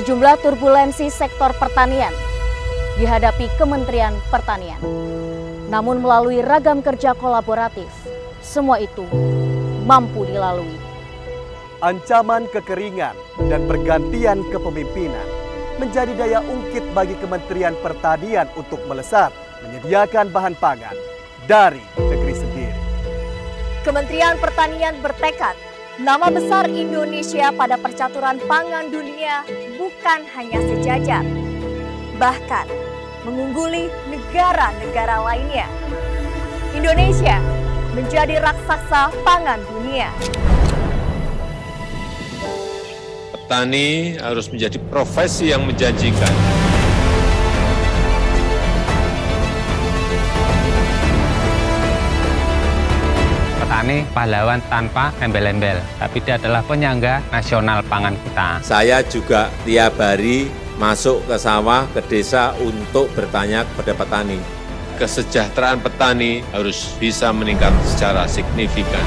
Sejumlah turbulensi sektor pertanian dihadapi Kementerian Pertanian. Namun melalui ragam kerja kolaboratif, semua itu mampu dilalui. Ancaman kekeringan dan pergantian kepemimpinan menjadi daya ungkit bagi Kementerian Pertanian untuk melesat menyediakan bahan pangan dari negeri sendiri. Kementerian Pertanian bertekad nama besar Indonesia pada percaturan pangan dunia bukan hanya sejajar, bahkan mengungguli negara-negara lainnya. Indonesia menjadi raksasa pangan dunia. Petani harus menjadi profesi yang menjanjikan. Petani pahlawan tanpa embel-embel, tapi dia adalah penyangga nasional pangan kita. Saya juga tiap hari masuk ke sawah, ke desa untuk bertanya kepada petani. Kesejahteraan petani harus bisa meningkat secara signifikan.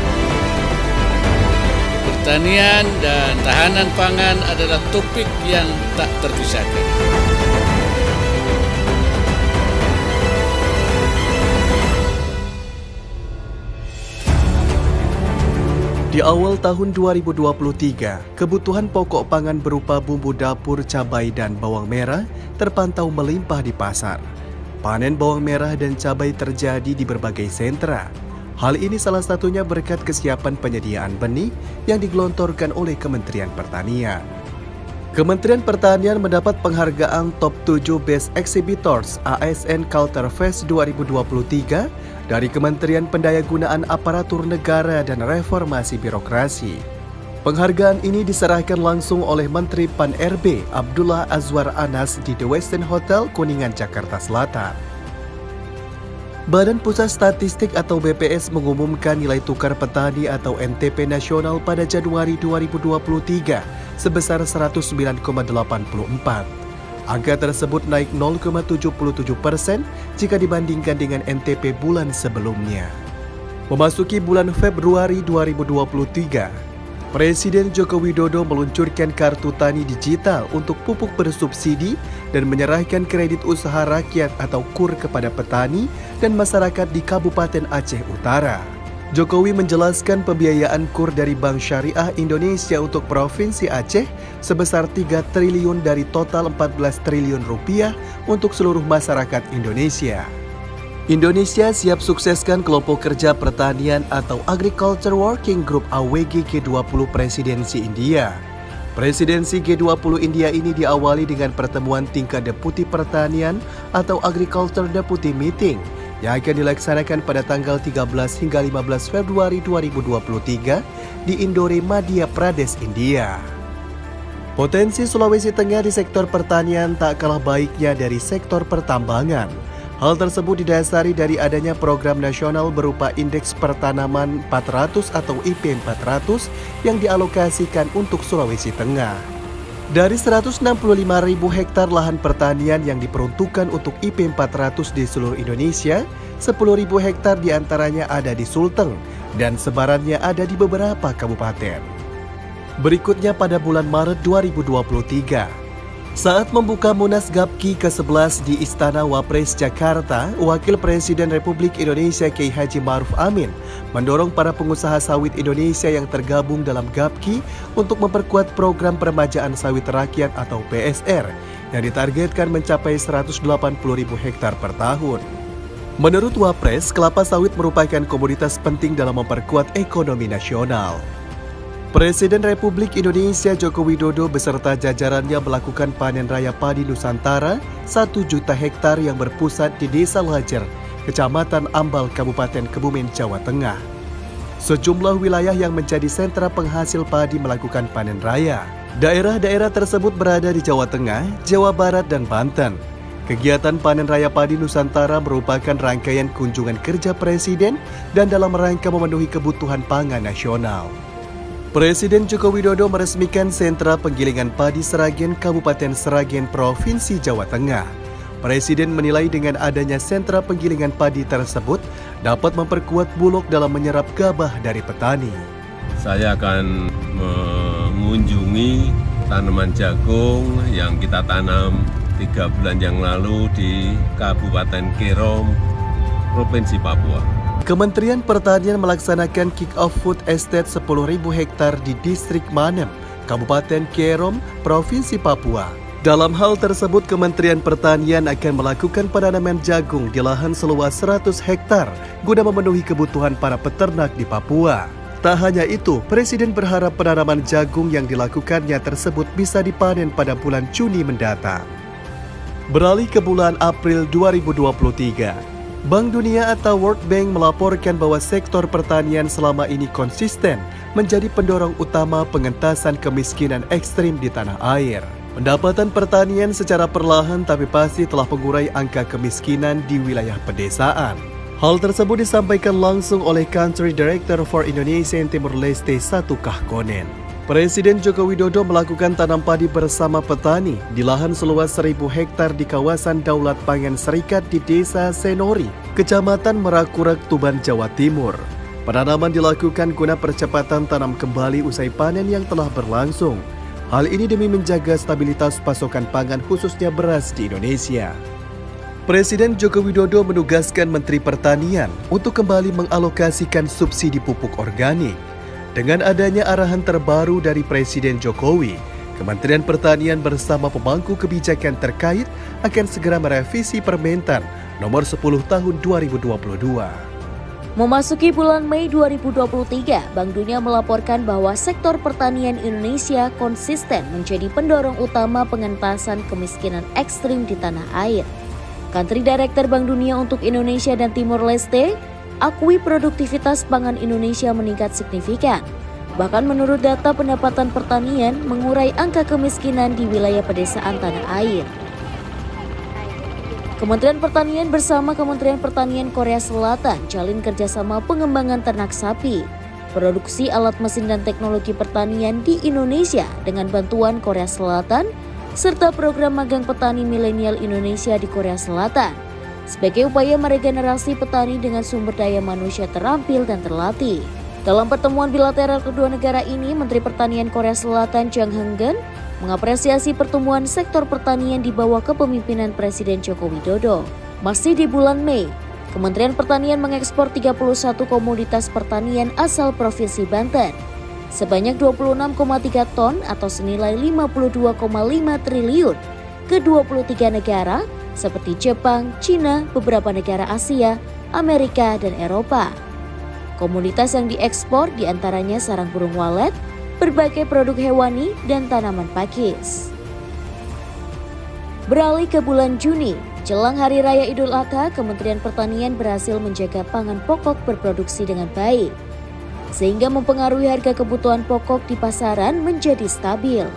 Pertanian dan tahanan pangan adalah topik yang tak terpisahkan. Di awal tahun 2023, kebutuhan pokok pangan berupa bumbu dapur, cabai, dan bawang merah terpantau melimpah di pasar. Panen bawang merah dan cabai terjadi di berbagai sentra. Hal ini salah satunya berkat kesiapan penyediaan benih yang digelontorkan oleh Kementerian Pertanian. Kementerian Pertanian mendapat penghargaan Top 7 Best Exhibitors ASN Culture Fest 2023 dari Kementerian Pendayagunaan Aparatur Negara dan Reformasi Birokrasi. Penghargaan ini diserahkan langsung oleh Menteri Pan-RB Abdullah Azwar Anas di The Westin Hotel, Kuningan, Jakarta Selatan. Badan Pusat Statistik atau BPS mengumumkan nilai tukar petani atau NTP nasional pada Januari 2023 sebesar 109,84. Angka tersebut naik 0,77% jika dibandingkan dengan NTP bulan sebelumnya. Memasuki bulan Februari 2023, Presiden Joko Widodo meluncurkan kartu tani digital untuk pupuk bersubsidi dan menyerahkan kredit usaha rakyat atau KUR kepada petani dan masyarakat di Kabupaten Aceh Utara. Jokowi menjelaskan pembiayaan KUR dari Bank Syariah Indonesia untuk Provinsi Aceh sebesar 3 triliun dari total 14 triliun rupiah untuk seluruh masyarakat Indonesia. Indonesia siap sukseskan kelompok kerja pertanian atau Agriculture Working Group AWG G20 Presidensi India. Presidensi G20 India ini diawali dengan pertemuan tingkat Deputi Pertanian atau Agriculture Deputy Meeting yang akan dilaksanakan pada tanggal 13 hingga 15 Februari 2023 di Indore, Madhya Pradesh, India. Potensi Sulawesi Tengah di sektor pertanian tak kalah baiknya dari sektor pertambangan. Hal tersebut didasari dari adanya program nasional berupa Indeks Pertanaman 400 atau IP 400 yang dialokasikan untuk Sulawesi Tengah. Dari 165.000 hektar lahan pertanian yang diperuntukkan untuk IP 400 di seluruh Indonesia, 10.000 hektar diantaranya ada di Sulteng dan sebarannya ada di beberapa kabupaten. Berikutnya pada bulan Maret 2023, saat membuka Munas Gapki ke-11 di Istana Wapres Jakarta, Wakil Presiden Republik Indonesia Kiai Haji Ma'ruf Amin mendorong para pengusaha sawit Indonesia yang tergabung dalam Gapki untuk memperkuat program peremajaan sawit rakyat atau PSR yang ditargetkan mencapai 180.000 hektar per tahun. Menurut Wapres, kelapa sawit merupakan komoditas penting dalam memperkuat ekonomi nasional. Presiden Republik Indonesia Joko Widodo beserta jajarannya melakukan panen raya padi Nusantara 1 juta hektar yang berpusat di Desa Lajer, Kecamatan Ambal, Kabupaten Kebumen, Jawa Tengah. Sejumlah wilayah yang menjadi sentra penghasil padi melakukan panen raya. Daerah-daerah tersebut berada di Jawa Tengah, Jawa Barat, dan Banten. Kegiatan panen raya padi Nusantara merupakan rangkaian kunjungan kerja Presiden dan dalam rangka memenuhi kebutuhan pangan nasional. Presiden Joko Widodo meresmikan sentra penggilingan padi Seragen Kabupaten Seragen Provinsi Jawa Tengah. Presiden menilai dengan adanya sentra penggilingan padi tersebut dapat memperkuat Bulog dalam menyerap gabah dari petani. Saya akan mengunjungi tanaman jagung yang kita tanam 3 bulan yang lalu di Kabupaten Kerom, Provinsi Papua. Kementerian Pertanian melaksanakan kick-off food estate 10.000 hektar di Distrik Manem, Kabupaten Kerom, Provinsi Papua. Dalam hal tersebut, Kementerian Pertanian akan melakukan penanaman jagung di lahan seluas 100 hektar guna memenuhi kebutuhan para peternak di Papua. Tak hanya itu, Presiden berharap penanaman jagung yang dilakukannya tersebut bisa dipanen pada bulan Juni mendatang. Beralih ke bulan April 2023, Bank Dunia atau World Bank melaporkan bahwa sektor pertanian selama ini konsisten menjadi pendorong utama pengentasan kemiskinan ekstrim di tanah air. Pendapatan pertanian secara perlahan tapi pasti telah mengurai angka kemiskinan di wilayah pedesaan. Hal tersebut disampaikan langsung oleh Country Director for Indonesia and Timor Leste Satu Kahkonen. Presiden Joko Widodo melakukan tanam padi bersama petani di lahan seluas 1.000 hektar di kawasan Daulat Pangan Serikat di Desa Senori, Kecamatan Merakurak, Tuban, Jawa Timur. Penanaman dilakukan guna percepatan tanam kembali usai panen yang telah berlangsung. Hal ini demi menjaga stabilitas pasokan pangan khususnya beras di Indonesia. Presiden Joko Widodo menugaskan Menteri Pertanian untuk kembali mengalokasikan subsidi pupuk organik. Dengan adanya arahan terbaru dari Presiden Jokowi, Kementerian Pertanian bersama pemangku kebijakan terkait akan segera merevisi Permentan Nomor 10 Tahun 2022. Memasuki bulan Mei 2023, Bank Dunia melaporkan bahwa sektor pertanian Indonesia konsisten menjadi pendorong utama pengentasan kemiskinan ekstrim di tanah air. Country Director Bank Dunia untuk Indonesia dan Timor Leste akui produktivitas pangan Indonesia meningkat signifikan. Bahkan menurut data pendapatan pertanian mengurai angka kemiskinan di wilayah pedesaan tanah air. Kementerian Pertanian bersama Kementerian Pertanian Korea Selatan jalin kerjasama pengembangan ternak sapi, produksi alat mesin dan teknologi pertanian di Indonesia dengan bantuan Korea Selatan, serta program magang petani milenial Indonesia di Korea Selatan sebagai upaya meregenerasi petani dengan sumber daya manusia terampil dan terlatih. Dalam pertemuan bilateral kedua negara ini, Menteri Pertanian Korea Selatan Jang Heng-geun mengapresiasi pertumbuhan sektor pertanian di bawah kepemimpinan Presiden Joko Widodo. Masih di bulan Mei, Kementerian Pertanian mengekspor 31 komoditas pertanian asal Provinsi Banten sebanyak 26,3 ton atau senilai 52,5 triliun ke 23 negara seperti Jepang, Cina, beberapa negara Asia, Amerika, dan Eropa. Komoditas yang diekspor diantaranya sarang burung walet, berbagai produk hewani, dan tanaman pakis. Beralih ke bulan Juni, jelang Hari Raya Idul Adha, Kementerian Pertanian berhasil menjaga pangan pokok berproduksi dengan baik, sehingga mempengaruhi harga kebutuhan pokok di pasaran menjadi stabil.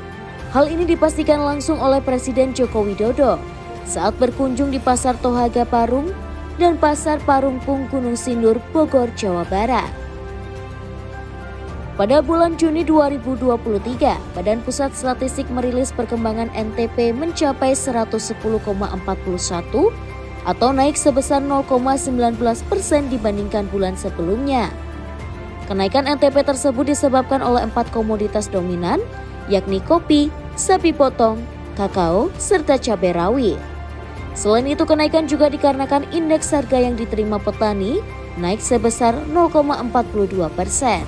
Hal ini dipastikan langsung oleh Presiden Joko Widodo saat berkunjung di Pasar Tohaga Parung dan Pasar Parungpung Gunung Sindur, Bogor, Jawa Barat. Pada bulan Juni 2023, Badan Pusat Statistik merilis perkembangan NTP mencapai 110,41 atau naik sebesar 0,19% dibandingkan bulan sebelumnya. Kenaikan NTP tersebut disebabkan oleh 4 komoditas dominan, yakni kopi, sapi potong, kakao, serta cabai rawit. Selain itu, kenaikan juga dikarenakan indeks harga yang diterima petani naik sebesar 0,42%.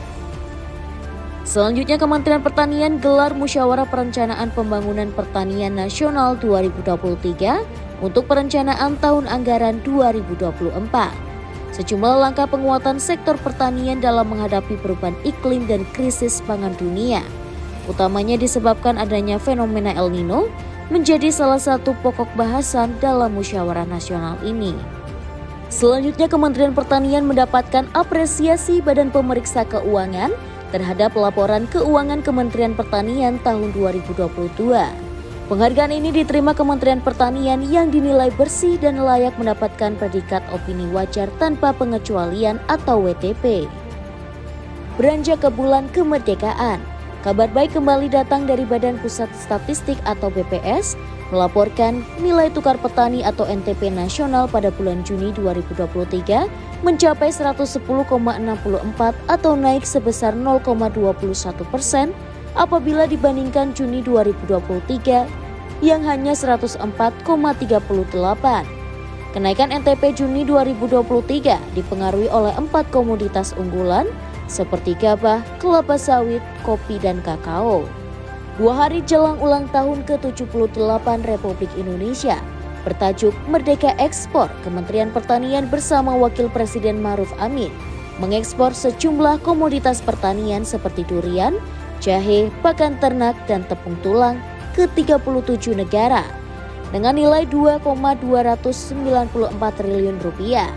Selanjutnya, Kementerian Pertanian gelar Musyawarah Perencanaan Pembangunan Pertanian Nasional 2023 untuk perencanaan tahun anggaran 2024. Sejumlah langkah penguatan sektor pertanian dalam menghadapi perubahan iklim dan krisis pangan dunia, utamanya disebabkan adanya fenomena El Nino, menjadi salah satu pokok bahasan dalam musyawarah nasional ini. Selanjutnya, Kementerian Pertanian mendapatkan apresiasi Badan Pemeriksa Keuangan terhadap laporan keuangan Kementerian Pertanian tahun 2022. Penghargaan ini diterima Kementerian Pertanian yang dinilai bersih dan layak mendapatkan predikat opini wajar tanpa pengecualian atau WTP. Beranjak ke bulan kemerdekaan, kabar baik kembali datang dari Badan Pusat Statistik atau BPS melaporkan nilai tukar petani atau NTP nasional pada bulan Juni 2023 mencapai 110,64 atau naik sebesar 0,21% apabila dibandingkan Juni 2023 yang hanya 104,38. Kenaikan NTP Juni 2023 dipengaruhi oleh 4 komoditas unggulan seperti gabah, kelapa sawit, kopi, dan kakao. 2 hari jelang ulang tahun ke-78 Republik Indonesia, bertajuk Merdeka Ekspor, Kementerian Pertanian bersama Wakil Presiden Ma'ruf Amin mengekspor sejumlah komoditas pertanian seperti durian, jahe, pakan ternak, dan tepung tulang ke 37 negara dengan nilai 2,294 triliun rupiah.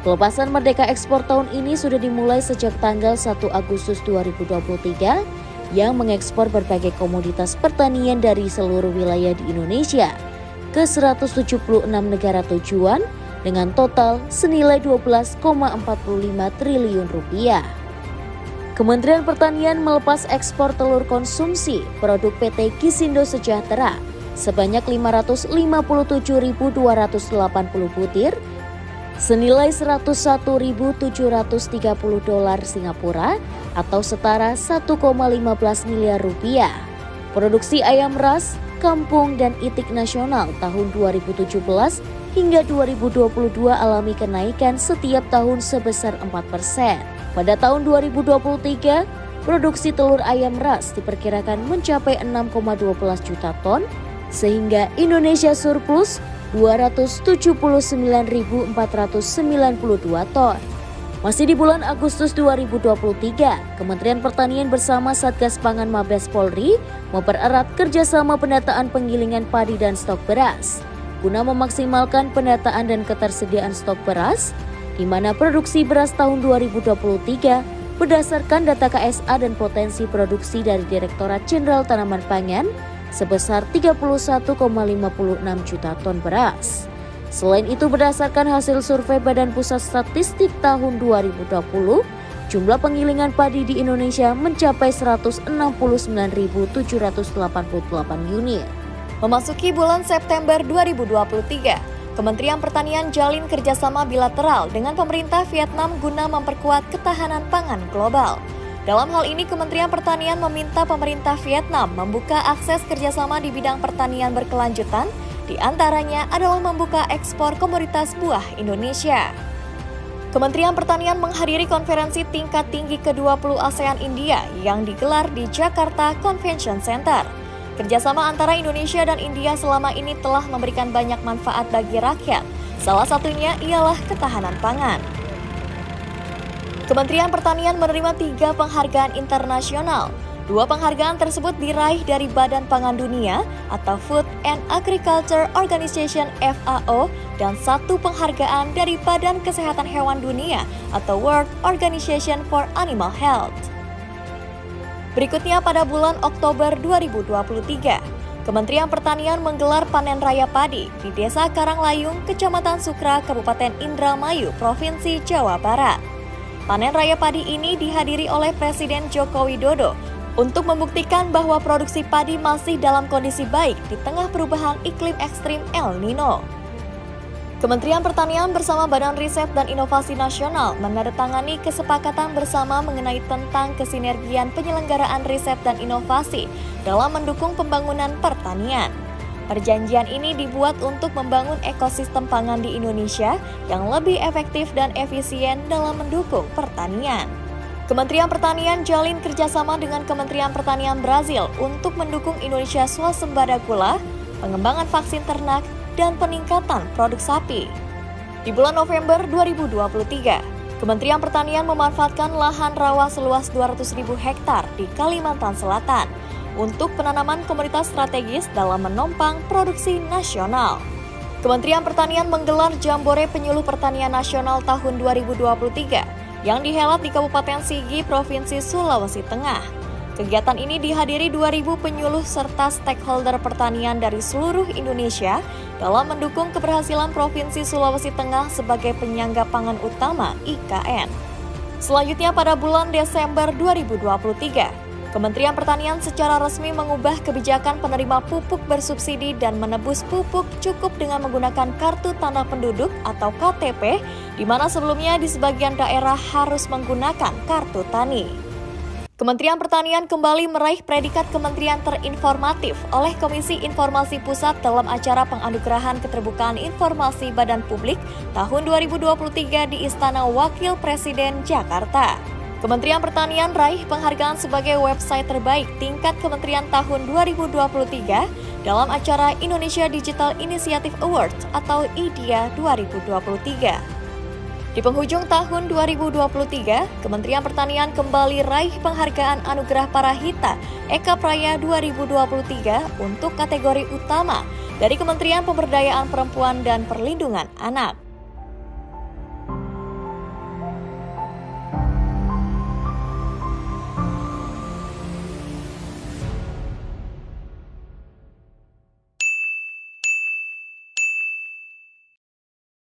Pelepasan Merdeka Ekspor tahun ini sudah dimulai sejak tanggal 1 Agustus 2023 yang mengekspor berbagai komoditas pertanian dari seluruh wilayah di Indonesia ke 176 negara tujuan dengan total senilai 12,45 triliun rupiah. Kementerian Pertanian melepas ekspor telur konsumsi produk PT Gisindo Sejahtera sebanyak 557.280 butir senilai $101.730 Singapura atau setara 1,15 miliar rupiah. Produksi ayam ras, kampung, dan itik nasional tahun 2017 hingga 2022 alami kenaikan setiap tahun sebesar 4%. Pada tahun 2023, produksi telur ayam ras diperkirakan mencapai 6,12 juta ton, sehingga Indonesia surplus 279.492 ton. Masih di bulan Agustus 2023, Kementerian Pertanian bersama Satgas Pangan Mabes Polri mempererat kerjasama pendataan penggilingan padi dan stok beras, guna memaksimalkan pendataan dan ketersediaan stok beras, di mana produksi beras tahun 2023 berdasarkan data KSA dan potensi produksi dari Direktorat Jenderal Tanaman Pangan sebesar 31,56 juta ton beras. Selain itu, berdasarkan hasil survei Badan Pusat Statistik tahun 2020, jumlah penggilingan padi di Indonesia mencapai 169.788 unit. Memasuki bulan September 2023, Kementerian Pertanian jalin kerjasama bilateral dengan pemerintah Vietnam guna memperkuat ketahanan pangan global. Dalam hal ini, Kementerian Pertanian meminta pemerintah Vietnam membuka akses kerjasama di bidang pertanian berkelanjutan, di antaranya adalah membuka ekspor komoditas buah Indonesia. Kementerian Pertanian menghadiri konferensi tingkat tinggi ke-20 ASEAN India yang digelar di Jakarta Convention Center. Kerjasama antara Indonesia dan India selama ini telah memberikan banyak manfaat bagi rakyat. Salah satunya ialah ketahanan pangan. Kementerian Pertanian menerima 3 penghargaan internasional. 2 penghargaan tersebut diraih dari Badan Pangan Dunia atau Food and Agriculture Organization (FAO) dan 1 penghargaan dari Badan Kesehatan Hewan Dunia atau World Organization for Animal Health. Berikutnya, pada bulan Oktober 2023, Kementerian Pertanian menggelar panen raya padi di Desa Karanglayung, Kecamatan Sukra, Kabupaten Indramayu, Provinsi Jawa Barat. Panen raya padi ini dihadiri oleh Presiden Joko Widodo untuk membuktikan bahwa produksi padi masih dalam kondisi baik di tengah perubahan iklim ekstrim El Nino. Kementerian Pertanian bersama Badan Riset dan Inovasi Nasional menandatangani kesepakatan bersama mengenai tentang kesinergian penyelenggaraan riset dan inovasi dalam mendukung pembangunan pertanian. Perjanjian ini dibuat untuk membangun ekosistem pangan di Indonesia yang lebih efektif dan efisien dalam mendukung pertanian. Kementerian Pertanian jalin kerjasama dengan Kementerian Pertanian Brazil untuk mendukung Indonesia swasembada gula, pengembangan vaksin ternak, dan peningkatan produk sapi. Di bulan November 2023, Kementerian Pertanian memanfaatkan lahan rawa seluas 200.000 hektar di Kalimantan Selatan untuk penanaman komoditas strategis dalam menopang produksi nasional. Kementerian Pertanian menggelar Jambore Penyuluh Pertanian Nasional tahun 2023 yang dihelat di Kabupaten Sigi, Provinsi Sulawesi Tengah. Kegiatan ini dihadiri 2.000 penyuluh serta stakeholder pertanian dari seluruh Indonesia dalam mendukung keberhasilan Provinsi Sulawesi Tengah sebagai penyangga pangan utama IKN. Selanjutnya, pada bulan Desember 2023, Kementerian Pertanian secara resmi mengubah kebijakan penerima pupuk bersubsidi dan menebus pupuk cukup dengan menggunakan kartu tanda penduduk atau KTP, di mana sebelumnya di sebagian daerah harus menggunakan kartu tani. Kementerian Pertanian kembali meraih predikat Kementerian Terinformatif oleh Komisi Informasi Pusat dalam acara penganugerahan Keterbukaan Informasi Badan Publik tahun 2023 di Istana Wakil Presiden Jakarta. Kementerian Pertanian raih penghargaan sebagai website terbaik tingkat kementerian tahun 2023 dalam acara Indonesia Digital Initiative Awards atau IDIA 2023. Di penghujung tahun 2023, Kementerian Pertanian kembali raih penghargaan Anugerah Parahita Eka Praya 2023 untuk kategori utama dari Kementerian Pemberdayaan Perempuan dan Perlindungan Anak.